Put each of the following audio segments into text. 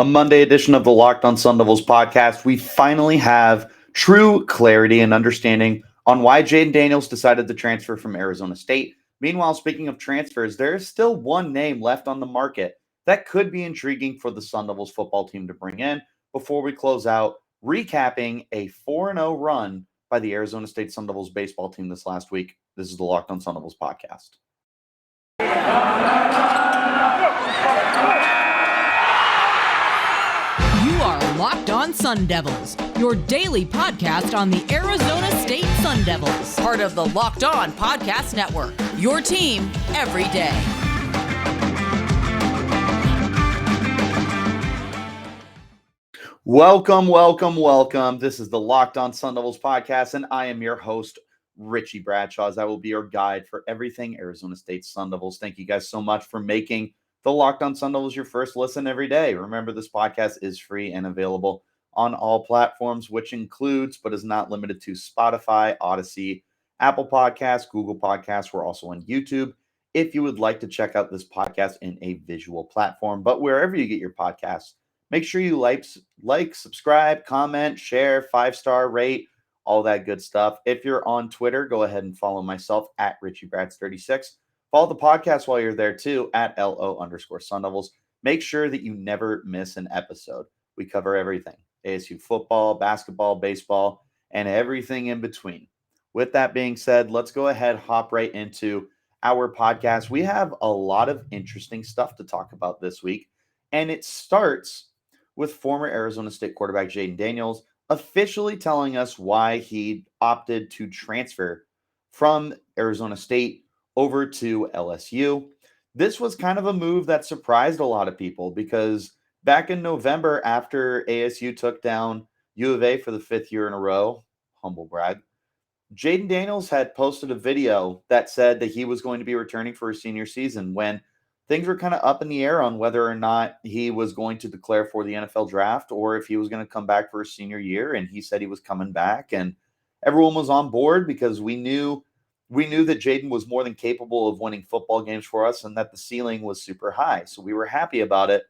A Monday edition of the Locked on Sun Devils podcast. We finally have true clarity and understanding on why Jayden Daniels decided to transfer from Arizona State. Meanwhile, speaking of transfers, there is still one name left on the market that could be intriguing for the Sun Devils football team to bring in before we close out, recapping a 4-0 run by the Arizona State Sun Devils baseball team this last week. This is the Locked on Sun Devils podcast. Locked on Sun Devils, your daily podcast on the Arizona State Sun Devils. Part of the Locked On Podcast Network, your team every day. Welcome. This is the Locked on Sun Devils podcast, and I am your host, Richie Bradshaw, as I will be your guide for everything Arizona State Sun Devils. Thank you guys so much for making the Locked on Sun Devils your first listen every day. Remember, this podcast is free and available on all platforms, which includes, but is not limited to, Spotify, Odyssey, Apple Podcasts, Google Podcasts. We're also on YouTube if you would like to check out this podcast in a visual platform. But wherever you get your podcasts, make sure you like, subscribe, comment, share, 5-star rate, all that good stuff. If you're on Twitter, go ahead and follow myself at RichieBrads36. Follow the podcast while you're there too at LO_Sun Devils. Make sure that you never miss an episode. We cover everything: ASU football, basketball, baseball, and everything in between. With that being said, let's go ahead, hop right into our podcast. We have a lot of interesting stuff to talk about this week, and it starts with former Arizona State quarterback Jayden Daniels officially telling us why he opted to transfer from Arizona State over to LSU. This was kind of a move that surprised a lot of people because back in November, after ASU took down U of A for the 5th year in a row, humble brag, Jayden Daniels had posted a video that said that he was going to be returning for his senior season when things were kind of up in the air on whether or not he was going to declare for the NFL draft or if he was going to come back for his senior year. And he said he was coming back, and everyone was on board because we knew that Jayden was more than capable of winning football games for us and that the ceiling was super high. So we were happy about it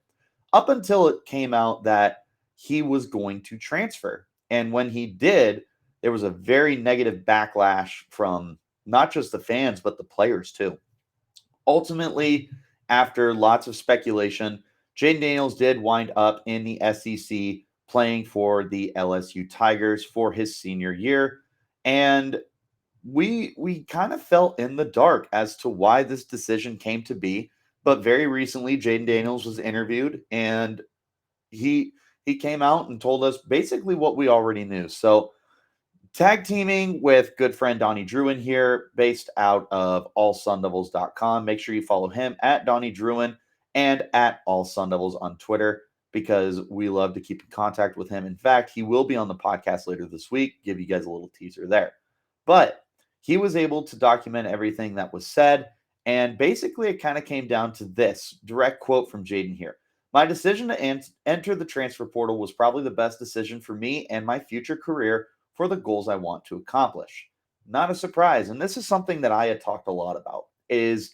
up until it came out that he was going to transfer. And when he did, there was a very negative backlash from not just the fans, but the players too. Ultimately, after lots of speculation, Jayden Daniels did wind up in the SEC playing for the LSU Tigers for his senior year. And we kind of felt in the dark as to why this decision came to be. But very recently, Jayden Daniels was interviewed, and he came out and told us basically what we already knew. So tag teaming with good friend Donnie Druin here, based out of allsundevils.com. Make sure you follow him at Donnie Druin and at allsundevils on Twitter because we love to keep in contact with him. In fact, he will be on the podcast later this week. Give you guys a little teaser there. But he was able to document everything that was said. And basically, it kind of came down to this direct quote from Jayden here. My decision to enter the transfer portal was probably the best decision for me and my future career for the goals I want to accomplish. Not a surprise. And this is something that I had talked a lot about, is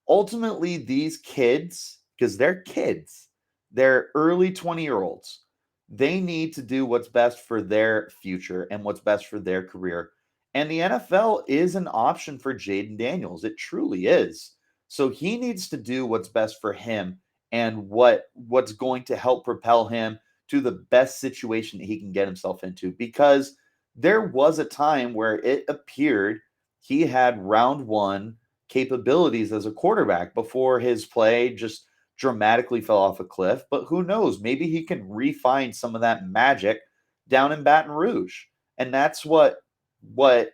ultimately these kids, because they're kids, they're early 20-year-olds. They need to do what's best for their future and what's best for their career. And the NFL is an option for Jayden Daniels. It truly is. So he needs to do what's best for him and what's going to help propel him to the best situation that he can get himself into. Because there was a time where it appeared he had round one capabilities as a quarterback before his play just dramatically fell off a cliff. But who knows? Maybe he can refine some of that magic down in Baton Rouge. And that's what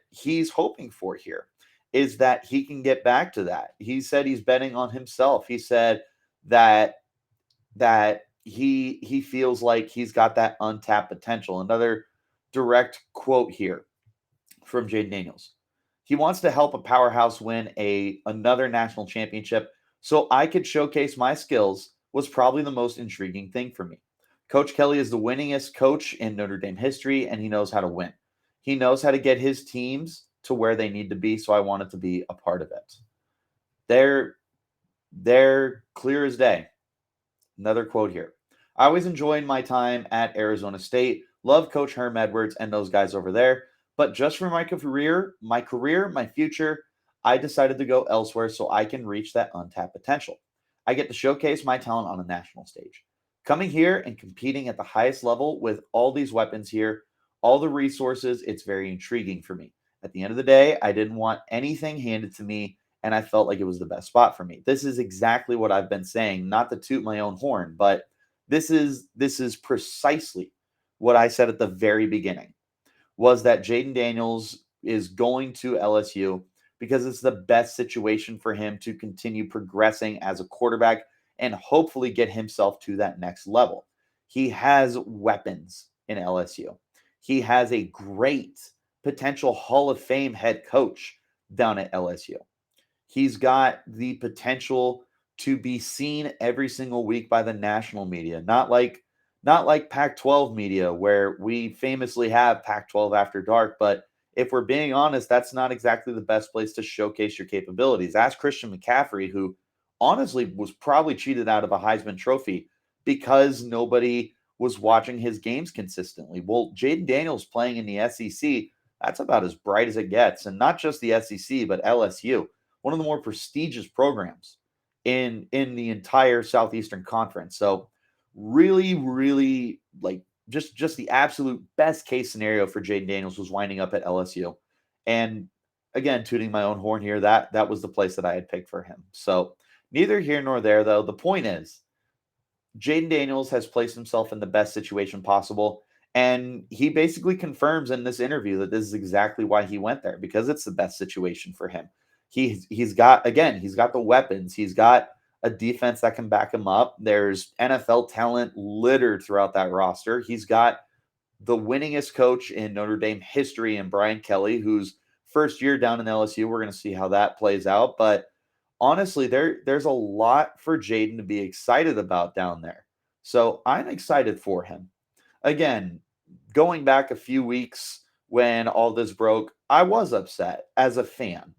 he's hoping for here, is that he can get back to that. He said he's betting on himself. He said that he feels like he's got that untapped potential. Another direct quote here from Jayden Daniels. He wants to help a powerhouse win another national championship so I could showcase my skills was probably the most intriguing thing for me. Coach Kelly is the winningest coach in Notre Dame history, and he knows how to win. He knows how to get his teams to where they need to be, so I wanted to be a part of it. They're clear as day. Another quote here. I always enjoyed my time at Arizona State. Love Coach Herm Edwards and those guys over there. But just for my future, I decided to go elsewhere so I can reach that untapped potential. I get to showcase my talent on a national stage. Coming here and competing at the highest level with all these weapons here, all the resources, it's very intriguing for me. At the end of the day, I didn't want anything handed to me, and I felt like it was the best spot for me. This is exactly what I've been saying, not to toot my own horn, but this is precisely what I said at the very beginning, was that Jayden Daniels is going to LSU because it's the best situation for him to continue progressing as a quarterback and hopefully get himself to that next level. He has weapons in LSU. He has a great potential Hall of Fame head coach down at LSU. He's got the potential to be seen every single week by the national media, not like Pac-12 media where we famously have Pac-12 After Dark, but if we're being honest, that's not exactly the best place to showcase your capabilities. Ask Christian McCaffrey, who honestly was probably cheated out of a Heisman Trophy because nobody was watching his games consistently. Well, Jayden Daniels playing in the SEC, that's about as bright as it gets, and not just the SEC, but LSU, one of the more prestigious programs in the entire Southeastern Conference. So really, really like just the absolute best case scenario for Jayden Daniels was winding up at LSU. And again, tooting my own horn here, that was the place that I had picked for him. So neither here nor there, though. The point is, Jayden Daniels has placed himself in the best situation possible. And he basically confirms in this interview that this is exactly why he went there, because it's the best situation for him. He's got, again, he's got the weapons. He's got a defense that can back him up. There's NFL talent littered throughout that roster. He's got the winningest coach in Notre Dame history in Brian Kelly, whose first year down in LSU. We're going to see how that plays out. But honestly, there's a lot for Jayden to be excited about down there. So I'm excited for him. Again, going back a few weeks when all this broke, I was upset as a fan.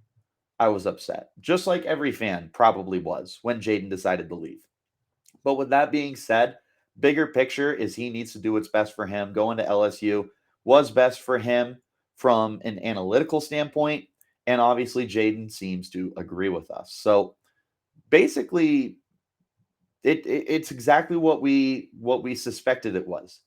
I was upset, just like every fan probably was when Jayden decided to leave. But with that being said, bigger picture is he needs to do what's best for him. Going to LSU was best for him from an analytical standpoint. And obviously, Jayden seems to agree with us. So basically, it's exactly what we suspected it was.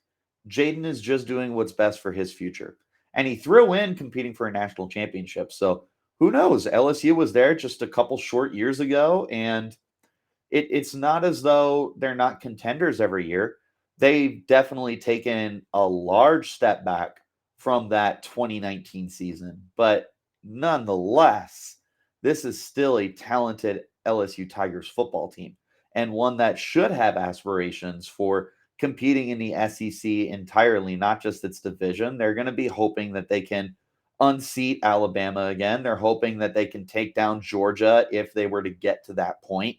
Jayden is just doing what's best for his future. And he threw in competing for a national championship. So who knows? LSU was there just a couple short years ago, and it's not as though they're not contenders every year. They've definitely taken a large step back from that 2019 season. But nonetheless, this is still a talented LSU Tigers football team, and one that should have aspirations for competing in the SEC entirely, not just its division. They're going to be hoping that they can unseat Alabama again. They're hoping that they can take down Georgia if they were to get to that point.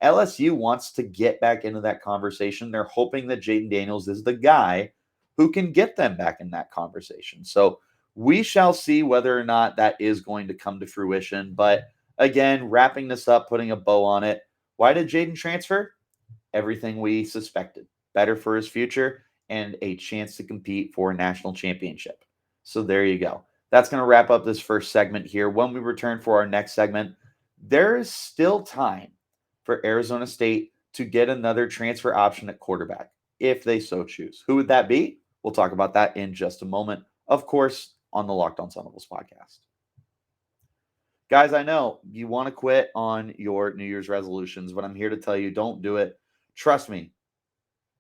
LSU wants to get back into that conversation. They're hoping that Jayden Daniels is the guy who can get them back in that conversation. So we shall see whether or not that is going to come to fruition. But again, wrapping this up, putting a bow on it, why did Jayden transfer? Everything we suspected. Better for his future and a chance to compete for a national championship. So there you go. That's going to wrap up this first segment here. When we return for our next segment, there is still time for Arizona State to get another transfer option at quarterback if they so choose. Who would that be? We'll talk about that in just a moment. Of course, on the Locked On Sun Devils podcast. Guys, I know you want to quit on your New Year's resolutions, but I'm here to tell you, don't do it. Trust me,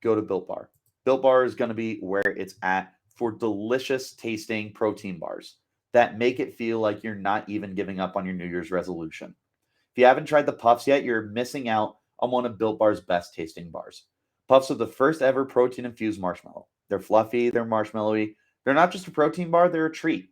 go to Built Bar. Built Bar is going to be where it's at for delicious tasting protein bars that make it feel like you're not even giving up on your New Year's resolution. If you haven't tried the Puffs yet, you're missing out on one of Built Bar's best tasting bars. Puffs are the first ever protein-infused marshmallow. They're fluffy, they're marshmallowy. They're not just a protein bar, they're a treat.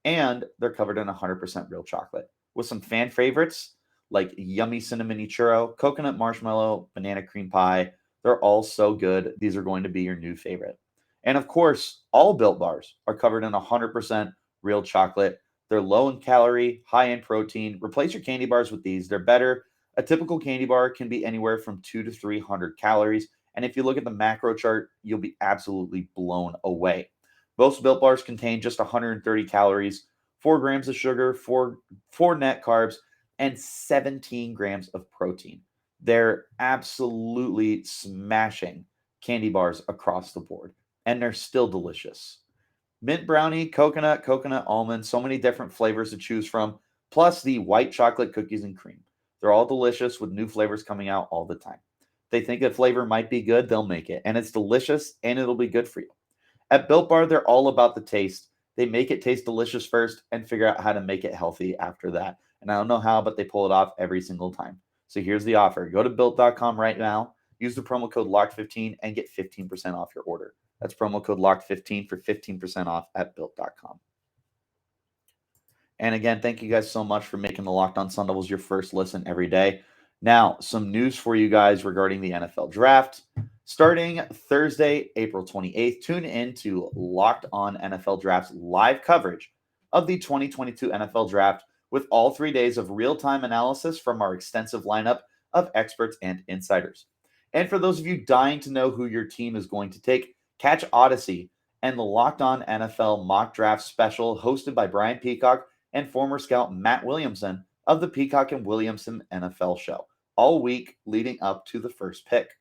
And they're covered in 100% real chocolate. With some fan favorites like yummy cinnamon churro, coconut marshmallow, banana cream pie. They're all so good. These are going to be your new favorite. And of course, all Built Bars are covered in 100% real chocolate. They're low in calorie, high in protein. Replace your candy bars with these. They're better. A typical candy bar can be anywhere from 200 to 300 calories, And if you look at the macro chart, you'll be absolutely blown away. Most Built Bars contain just 130 calories, 4 grams of sugar, 4 net carbs, and 17 grams of protein. They're absolutely smashing candy bars across the board, and they're still delicious. Mint brownie, coconut almond, so many different flavors to choose from, plus the white chocolate cookies and cream. They're all delicious with new flavors coming out all the time. They think a flavor might be good, they'll make it, and it's delicious and it'll be good for you. At Built Bar, they're all about the taste. They make it taste delicious first and figure out how to make it healthy after that. And I don't know how, but they pull it off every single time. So here's the offer. Go to built.com right now, use the promo code LOCKED15 and get 15% off your order. That's promo code LOCKED15 for 15% off at built.com. And again, thank you guys so much for making the Locked On Sun Devils your first listen every day. Now, some news for you guys regarding the NFL Draft. Starting Thursday, April 28th, tune in to Locked On NFL Draft's live coverage of the 2022 NFL Draft with all 3 days of real-time analysis from our extensive lineup of experts and insiders. And for those of you dying to know who your team is going to take, catch Odyssey and the Locked On NFL Mock Draft Special hosted by Brian Peacock and former scout Matt Williamson of the Peacock and Williamson NFL Show all week leading up to the first pick.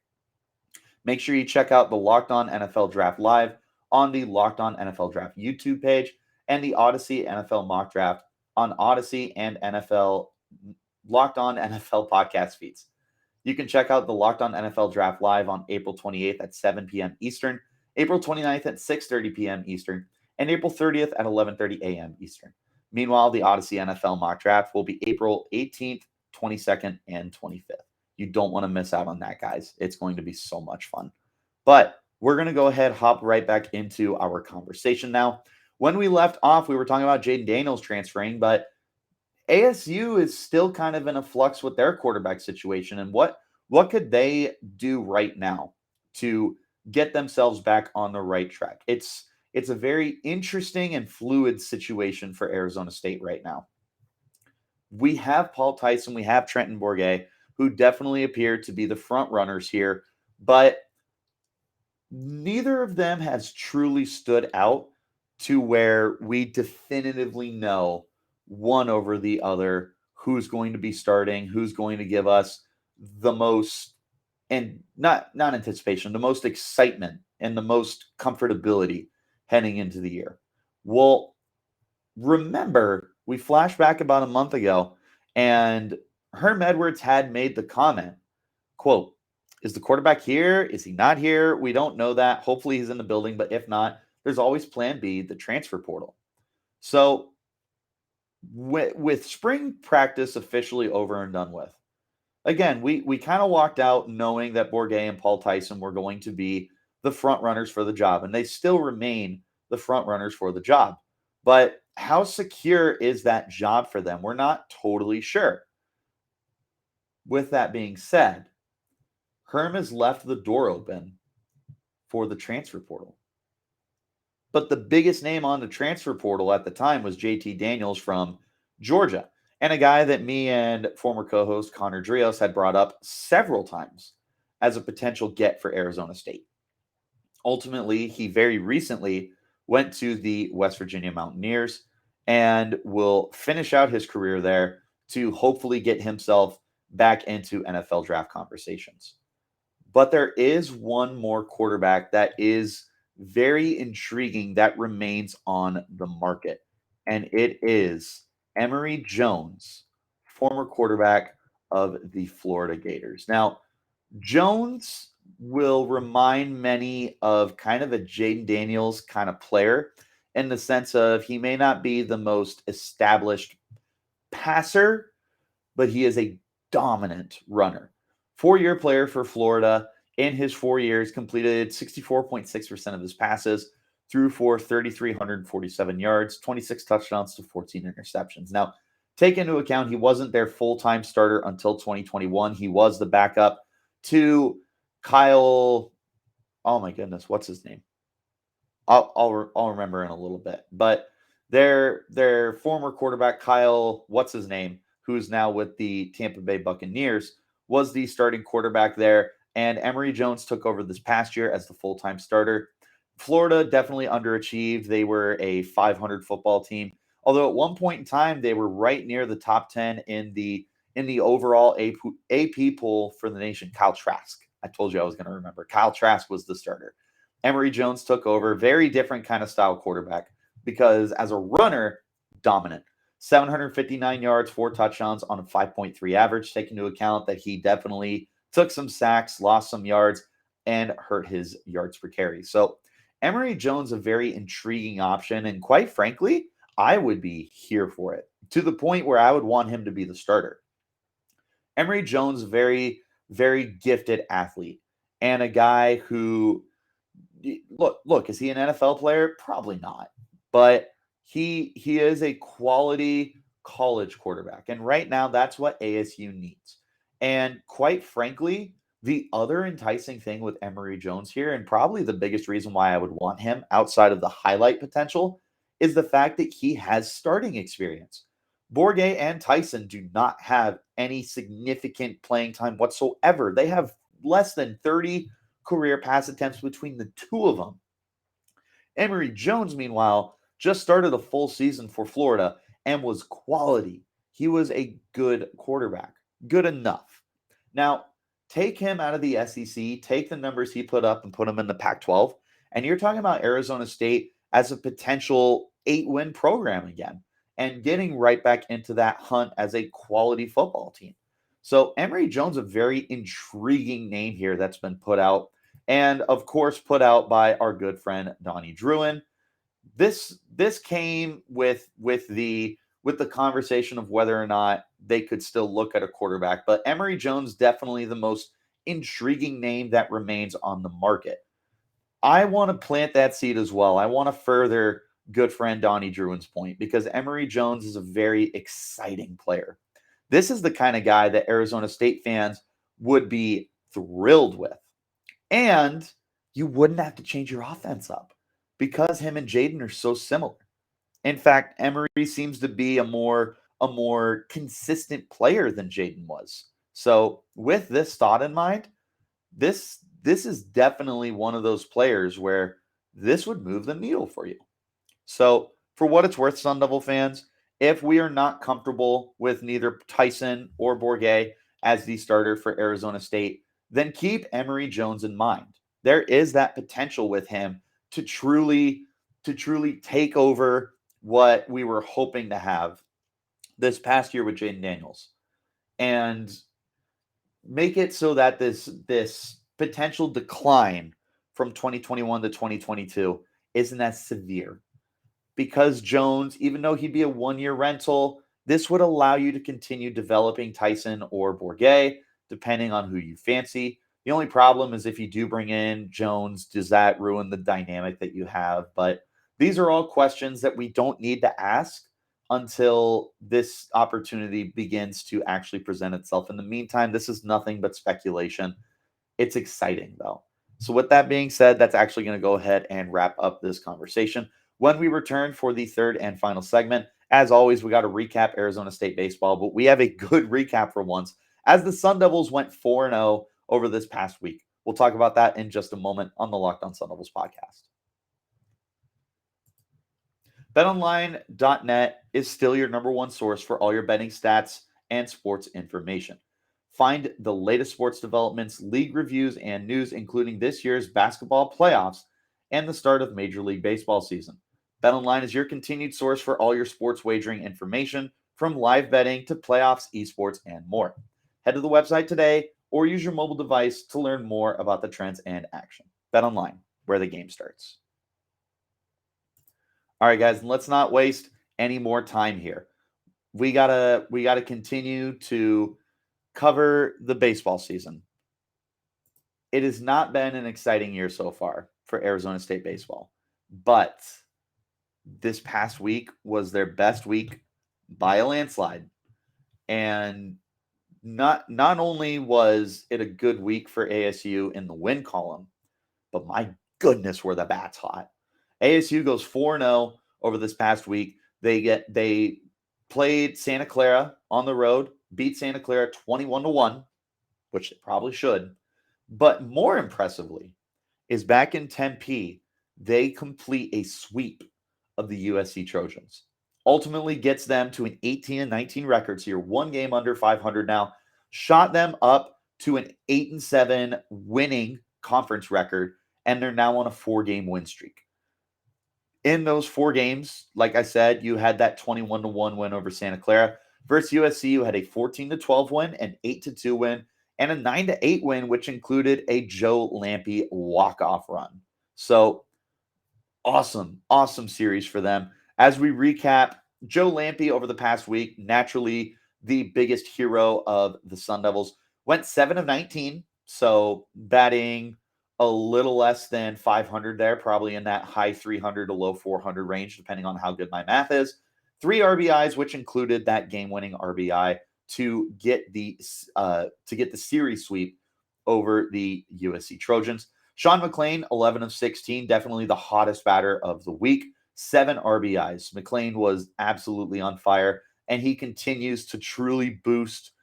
Make sure you check out the Locked On NFL Draft Live on the Locked On NFL Draft YouTube page and the Odyssey NFL Mock Draft on Odyssey and Locked On NFL podcast feeds. You can check out the Locked On NFL Draft Live on April 28th at 7 p.m. Eastern, April 29th at 6:30 p.m. Eastern, and April 30th at 11:30 a.m. Eastern. Meanwhile, the Odyssey NFL Mock Draft will be April 18th, 22nd, and 25th. You don't want to miss out on that, guys. It's going to be so much fun. But we're going to go ahead, hop right back into our conversation now. When we left off, we were talking about Jayden Daniels transferring, but ASU is still kind of in a flux with their quarterback situation. And what could they do right now to get themselves back on the right track? It's a very interesting and fluid situation for Arizona State right now. We have Paul Tyson, we have Trenton Bourguet, who definitely appear to be the front runners here, but neither of them has truly stood out to where we definitively know one over the other who's going to be starting, who's going to give us the most, and not anticipation, the most excitement and the most comfortability heading into the year. Well, remember, we flash back about a month ago, and Herm Edwards had made the comment, quote, "Is the quarterback here? Is he not here? We don't know that. Hopefully he's in the building, but if not, there's always plan B, the transfer portal." So with spring practice officially over and done with, again, we kind of walked out knowing that Bourguet and Paul Tyson were going to be the front runners for the job, and they still remain the front runners for the job. But how secure is that job for them? We're not totally sure. With that being said, Herm has left the door open for the transfer portal. But the biggest name on the transfer portal at the time was JT Daniels from Georgia, and a guy that me and former co-host Connor Drios had brought up several times as a potential get for Arizona State. Ultimately, he very recently went to the West Virginia Mountaineers and will finish out his career there to hopefully get himself back into NFL draft conversations. But there is one more quarterback that is very intriguing that remains on the market, and it is Emery Jones, former quarterback of the Florida Gators. Now, Jones will remind many of kind of a Jayden Daniels kind of player in the sense of he may not be the most established passer, but he is a dominant runner. 4-year player for Florida. In his 4 years, completed 64.6% of his passes, threw for 3,347 yards, 26 touchdowns to 14 interceptions. Now, take into account he wasn't their full-time starter until 2021. He was the backup to Kyle. Oh my goodness, what's his name? I'll remember in a little bit. But their former quarterback Kyle, what's his name, who's now with the Tampa Bay Buccaneers, was the starting quarterback there and Emery Jones took over this past year as the full-time starter. Florida definitely underachieved. They were a 500 football team, although at one point in time they were right near the top 10 in the overall AP poll for the nation. Kyle Trask. I told you I was going to remember. Kyle Trask was the starter. Emery Jones took over. Very different kind of style quarterback because as a runner, dominant. 759 yards, 4 touchdowns on a 5.3 average, take into account that he definitely took some sacks, lost some yards, and hurt his yards per carry. So Emery Jones, a very intriguing option. And quite frankly, I would be here for it to the point where I would want him to be the starter. Emery Jones, very, very gifted athlete and a guy who, look, is he an NFL player? Probably not. But he is a quality college quarterback. And right now, that's what ASU needs. And quite frankly, the other enticing thing with Emery Jones here, and probably the biggest reason why I would want him outside of the highlight potential, is the fact that he has starting experience. Bourguet and Tyson do not have any significant playing time whatsoever. They have less than 30 career pass attempts between the two of them. Emery Jones, meanwhile, just started a full season for Florida and was quality. He was a good quarterback, good enough. Now, take him out of the SEC, take the numbers he put up and put them in the Pac-12, and you're talking about Arizona State as a potential 8-win program again and getting right back into that hunt as a quality football team. So Emery Jones, a very intriguing name here that's been put out, and of course put out by our good friend Donnie Druin. This came with the conversation of whether or not they could still look at a quarterback, but Emery Jones definitely the most intriguing name that remains on the market. I want to plant that seed as well. I want to further good friend Donnie Druin's point because Emery Jones is a very exciting player. This is the kind of guy that Arizona State fans would be thrilled with. And you wouldn't have to change your offense up because him and Jayden are so similar. In fact, Emery seems to be a more consistent player than Jayden was. So with this thought in mind, this is definitely one of those players where this would move the needle for you. So for what it's worth, Sun Devil fans, if we are not comfortable with neither Tyson or Bourguet as the starter for Arizona State, then keep Emery Jones in mind. There is that potential with him to truly take over what we were hoping to have this past year with Jayden Daniels and make it so that this potential decline from 2021 to 2022 isn't as severe. Because Jones, even though he'd be a one-year rental, this would allow you to continue developing Tyson or Bourguet, depending on who you fancy. The only problem is if you do bring in Jones, does that ruin the dynamic that you have? But these are all questions that we don't need to ask until this opportunity begins to actually present itself. In the meantime, this is nothing but speculation. It's exciting, though. So with that being said, that's actually going to go ahead and wrap up this conversation. When we return for the third and final segment, as always, we got to recap Arizona State baseball, but we have a good recap for once as the Sun Devils went 4-0 over this past week. We'll talk about that in just a moment on the Locked On Sun Devils podcast. BetOnline.net is still your number one source for all your betting stats and sports information. Find the latest sports developments, league reviews, and news, including this year's basketball playoffs and the start of Major League Baseball season. BetOnline is your continued source for all your sports wagering information, from live betting to playoffs, esports, and more. Head to the website today or use your mobile device to learn more about the trends and action. BetOnline, where the game starts. All right, guys, let's not waste any more time here. We gotta continue to cover the baseball season. It has not been an exciting year so far for Arizona State baseball, but this past week was their best week by a landslide. And not only was it a good week for ASU in the win column, but my goodness, were the bats hot. ASU goes 4-0 over this past week. They played Santa Clara on the road, beat Santa Clara 21-1, which they probably should. But more impressively is back in Tempe, they complete a sweep of the USC Trojans. Ultimately gets them to an 18-19 record. So you're one game under 500 now. Shot them up to an 8-7 winning conference record, and they're now on a 4-game win streak. In those 4 games, like I said, you had that 21-1 win over Santa Clara. Versus USC, you had a 14-12 win, an 8-2 win, and a 9-8 win, which included a Joe Lampe walk-off run. So awesome series for them. As we recap, Joe Lampe over the past week, naturally the biggest hero of the Sun Devils, went 7 of 19, so batting a little less than 500 there, probably in that high 300 to low 400 range, depending on how good my math is. 3 RBIs, which included that game-winning RBI to get the series sweep over the USC Trojans. Sean Mclean, 11 of 16, definitely the hottest batter of the week. 7 RBIs. Mclean was absolutely on fire, and he continues to truly boost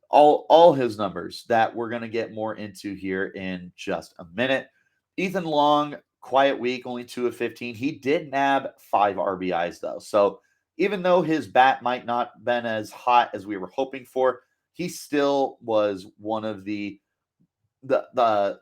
all his numbers that we're going to get more into here in just a minute. Ethan Long, quiet week, only 2 of 15. He did nab 5 RBIs, though. So even though his bat might not have been as hot as we were hoping for, he still was one of the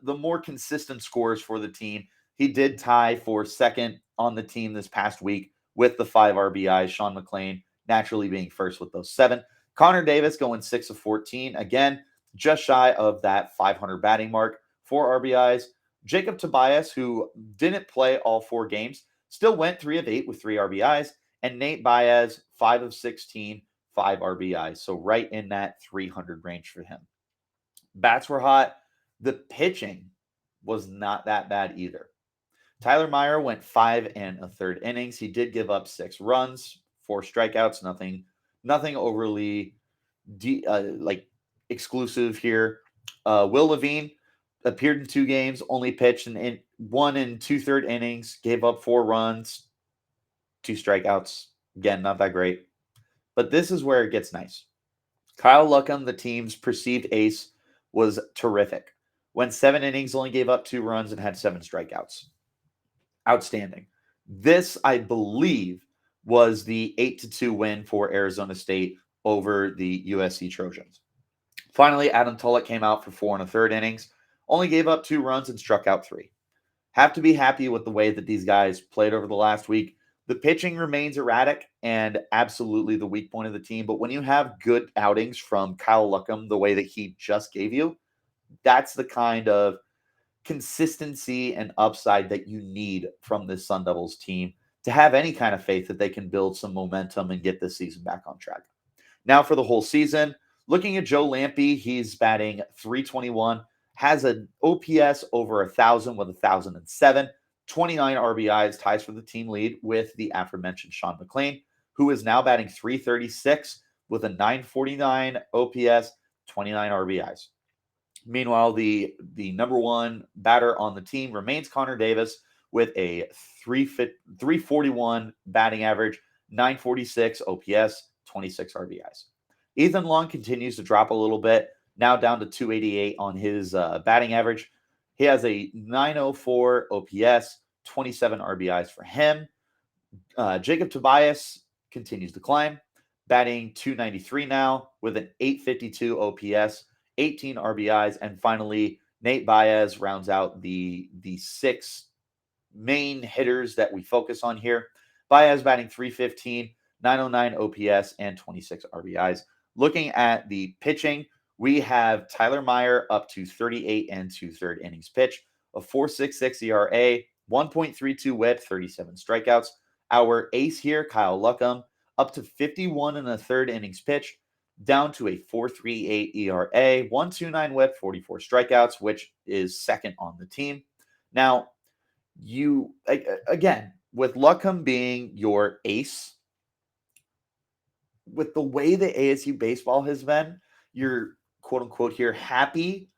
more consistent scores for the team. He did tie for second on the team this past week with the 5 RBIs. Sean Mclean naturally being first with those 7. Connor Davis going 6 of 14. Again, just shy of that 500 batting mark, 4 RBIs. Jacob Tobias, who didn't play all 4 games, still went 3 of 8 with 3 RBIs. And Nate Baez, 5 of 16, 5 RBIs. So right in that 300 range for him. Bats were hot. The pitching was not that bad either. Tyler Meyer went 5 1/3 innings. He did give up 6 runs, 4 strikeouts, nothing overly exclusive here. Will Levine appeared in 2 games, only pitched in 1 2/3 innings, gave up 4 runs, 2 strikeouts. Again, not that great. But this is where it gets nice. Kyle Luckham, the team's perceived ace, was terrific. Went 7 innings, only gave up 2 runs, and had 7 strikeouts. Outstanding. This, I believe, was the 8-2 win for Arizona State over the USC Trojans. Finally, Adam Tulloch came out for 4 1/3 innings, only gave up 2 runs and struck out 3. Have to be happy with the way that these guys played over the last week. The pitching remains erratic and absolutely the weak point of the team. But when you have good outings from Kyle Luckham, the way that he just gave you, that's the kind of consistency and upside that you need from this Sun Devils team to have any kind of faith that they can build some momentum and get this season back on track. Now for the whole season, looking at Joe Lampe, he's batting .321, has an OPS over 1,000 with 1,007, 29 RBIs, ties for the team lead with the aforementioned Sean Mclean, who is now batting .336 with a .949 OPS, 29 RBIs. Meanwhile, the number one batter on the team remains Connor Davis with a .341 batting average, .946 OPS, 26 RBIs. Ethan Long continues to drop a little bit, now down to .288 on his batting average. He has a .904 OPS, 27 RBIs for him. Jacob Tobias continues to climb, batting .293 now with an .852 OPS, 18 RBIs. And finally, Nate Baez rounds out the 6 main hitters that we focus on here. Baez batting .315, .909 OPS, and 26 RBIs. Looking at the pitching, we have Tyler Meyer up to 38 2/3 innings pitched, a 4.66 ERA, 1.32 WHIP, 37 strikeouts. Our ace here, Kyle Luckham, up to 51 1/3 innings pitched, down to a 4.38 ERA, 1.29 WHIP, 44 strikeouts, which is second on the team. Now, again, with Luckham being your ace, with the way the ASU baseball has been, you're quote unquote here happy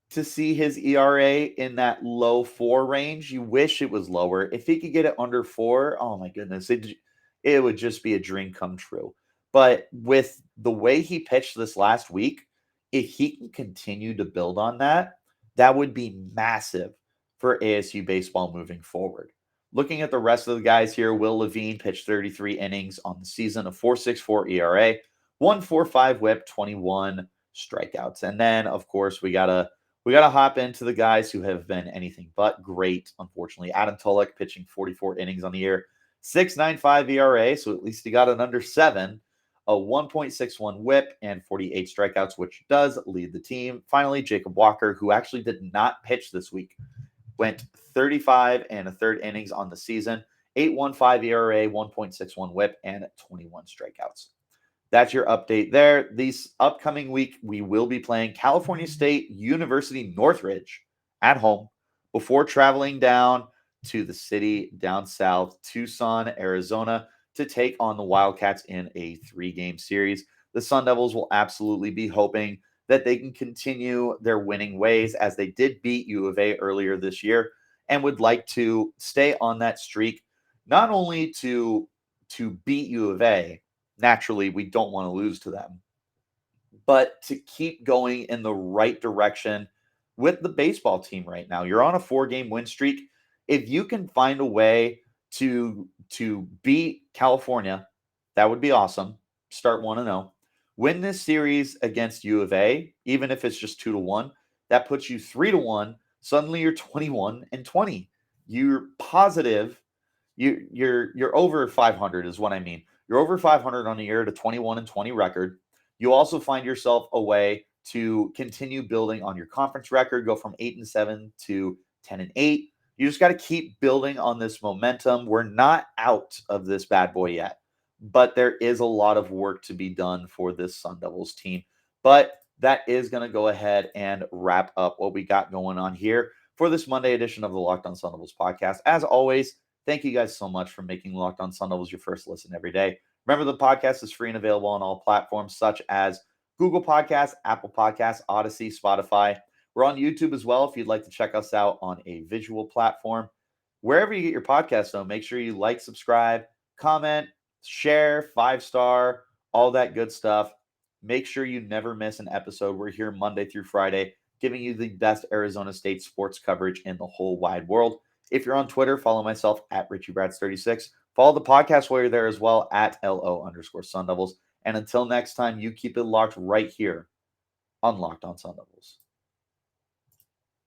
to see his ERA in that low 4 range. You wish it was lower. If he could get it under 4, oh my goodness, it would just be a dream come true. But with the way he pitched this last week, if he can continue to build on that, That would be massive for ASU baseball moving forward. Looking at the rest of the guys here, Will Levine pitched 33 innings on the season, a 4.64 ERA, 1.45 WHIP, 21 strikeouts. And then, of course, we gotta hop into the guys who have been anything but great. Unfortunately, Adam Tulloch pitching 44 innings on the year, 6.95 ERA, so at least he got an under 7, a 1.61 WHIP, and 48 strikeouts, which does lead the team. Finally, Jacob Walker, who actually did not pitch this week, went 35 and a third innings on the season, 8.15 ERA, 1.61 WHIP, and 21 strikeouts. That's your update there. This upcoming week, we will be playing California State University Northridge at home before traveling down to the city down south, Tucson, Arizona, to take on the Wildcats in a 3-game series. The Sun Devils will absolutely be hoping that they can continue their winning ways, as they did beat U of A earlier this year, and would like to stay on that streak, not only to beat U of A. Naturally, we don't want to lose to them, but to keep going in the right direction with the baseball team right now. You're on a 4-game win streak. If you can find a way to beat California, that would be awesome. Start 1-0. Win this series against U of A, even if it's just 2-1, that puts you 3-1. Suddenly you're 21-20. You're positive. You're over 500 is what I mean. You're over 500 on the year to 21-20 record. You also find yourself a way to continue building on your conference record, go from 8-7 to 10-8. You just got to keep building on this momentum. We're not out of this bad boy yet, but there is a lot of work to be done for this Sun Devils team. But that is going to go ahead and wrap up what we got going on here for this Monday edition of the Locked On Sun Devils podcast. As always, thank you guys so much for making Locked On Sun Devils your first listen every day. Remember, the podcast is free and available on all platforms such as Google Podcasts, Apple Podcasts, Odyssey, Spotify. We're on YouTube as well if you'd like to check us out on a visual platform. Wherever you get your podcast, though, make sure you like, subscribe, comment, share, 5-star, all that good stuff. Make sure you never miss an episode. We're here Monday through Friday, giving you the best Arizona State sports coverage in the whole wide world. If you're on Twitter, follow myself at RichieBrats36. Follow the podcast while you're there as well at LO_Sun Devils. And until next time, you keep it locked right here on Locked On Sun Devils.